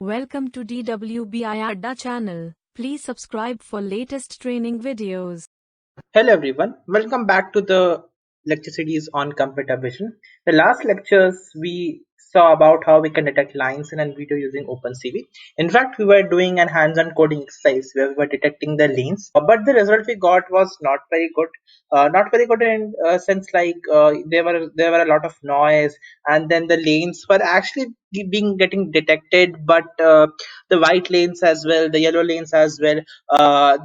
Welcome to DWBI Adda channel. Please subscribe for latest training videos. Hello everyone, welcome back to the lecture series on computer vision. The last lectures we saw about how we can detect lines in a video using OpenCV. In fact, we were doing an hands-on coding exercise where we were detecting the lanes, but the result we got was not very good. Not very good in sense like there were a lot of noise, and then the lanes were actually being getting detected, but the white lanes as well, the yellow lanes as well.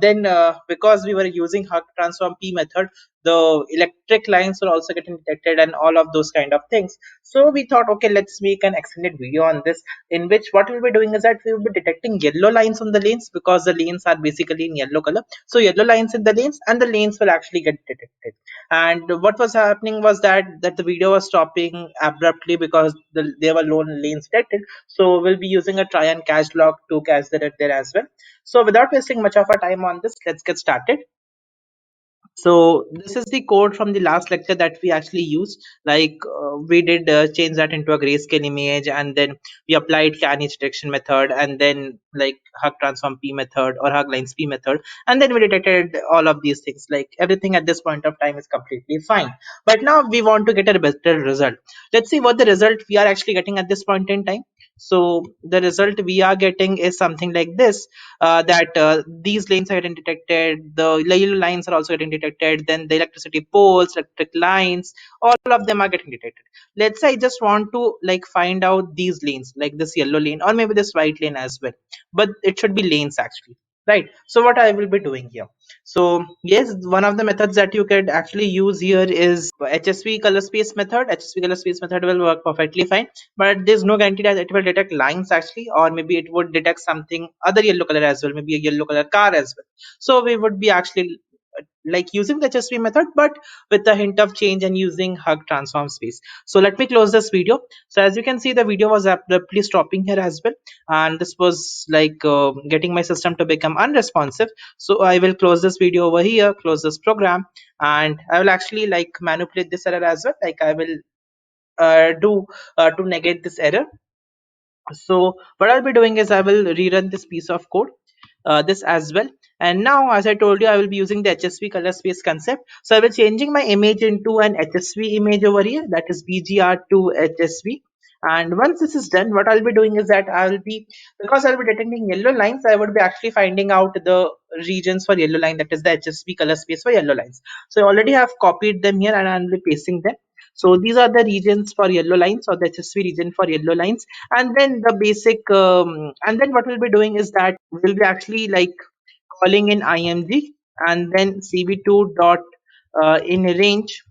Then because we were using Hug transform P method, the electric lines were also getting detected and all of those kind of things. So we thought, okay, let's make an extended video on this, in which what we'll be doing is that we will be detecting yellow lines on the lanes, because the lanes are basically in yellow color. So yellow lines in the lanes, and the lanes will actually get detected. And what was happening was that the video was stopping abruptly because there were low lanes detected. So we'll be using a try and catch log to catch that there as well. So without wasting much of our time on this, let's get started. So this is the code from the last lecture that we actually used. Like we did change that into a grayscale image, and then we applied can each detection method, and then like hug transform P method or hug lines P method, and then we detected all of these things. Like everything at this point of time is completely fine. But now we want to get a better result. Let's see what the result we are actually getting at this point in time. So the result we are getting is something like this, that these lanes are getting detected, the yellow lines are also getting detected, then the electricity poles, electric lines, all of them are getting detected. Let's say I just want to like find out these lanes, like this yellow lane or maybe this white lane as well, but it should be lanes actually, right? So what I will be doing here, so yes, one of the methods that you could actually use here is HSV color space method. HSV color space method will work perfectly fine, but there's no guarantee that it will detect lines actually, or maybe it would detect something other yellow color as well, maybe a yellow color car as well. So we would be actually like using the HSV method, but with a hint of change and using hug transform space. So let me close this video. So as you can see, the video was abruptly stopping here as well, and this was like getting my system to become unresponsive. So I will close this video over here, close this program, and I will actually like manipulate this error as well. Like I will do to negate this error. So what I'll be doing is I will rerun this piece of code, this as well. And now, as I told you, I will be using the HSV color space concept. So I will changing my image into an HSV image over here, that is BGR2 HSV. And once this is done, what I'll be doing is that because I'll be detecting yellow lines, I would be actually finding out the regions for yellow line, that is the HSV color space for yellow lines. So I already have copied them here and I'll be pasting them. So these are the regions for yellow lines, or the HSV region for yellow lines. And then the basic and then what we'll be doing is that we'll be actually like calling in img, and then cv2 dot in range,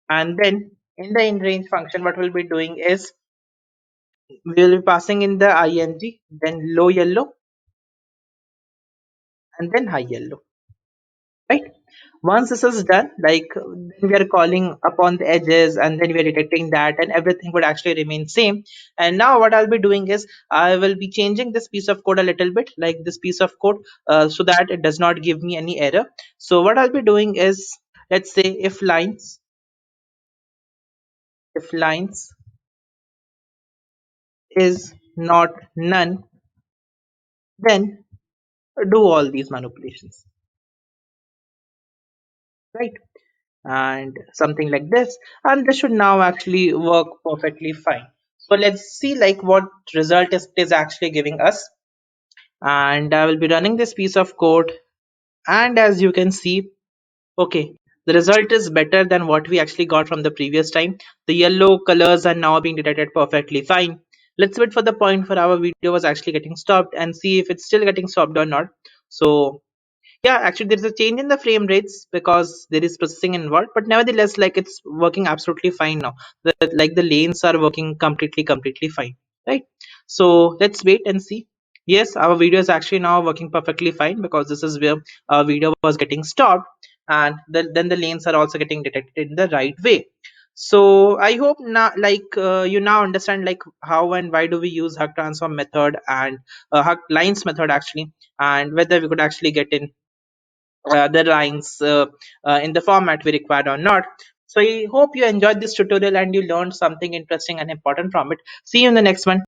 and then in the in range function what we'll be doing is we'll be passing in the img, then low yellow, and then high yellow, right? Once this is done, like then we are calling upon the edges, and then we are detecting that, and everything would actually remain same. And now what I'll be doing is I will be changing this piece of code a little bit, like this piece of code, so that it does not give me any error. So what I'll be doing is, let's say if lines is not none, then do all these manipulations, right? And something like this, and this should now actually work perfectly fine. So let's see like what result is actually giving us. And I will be running this piece of code, and as you can see, okay, the result is better than what we actually got from the previous time. The yellow colors are now being detected perfectly fine. Let's wait for the point where our video was actually getting stopped and see if it's still getting stopped or not. So yeah, actually there's a change in the frame rates because there is processing involved, but nevertheless like it's working absolutely fine now. Like the lanes are working completely fine, right? So let's wait and see. Yes, our video is actually now working perfectly fine, because this is where our video was getting stopped, and then the lanes are also getting detected in the right way. So I hope now like you now understand like how and why do we use hug transform method and hug lines method actually, and whether we could actually get in the lines in the format we required or not. So I hope you enjoyed this tutorial and you learned something interesting and important from it. See you in the next one.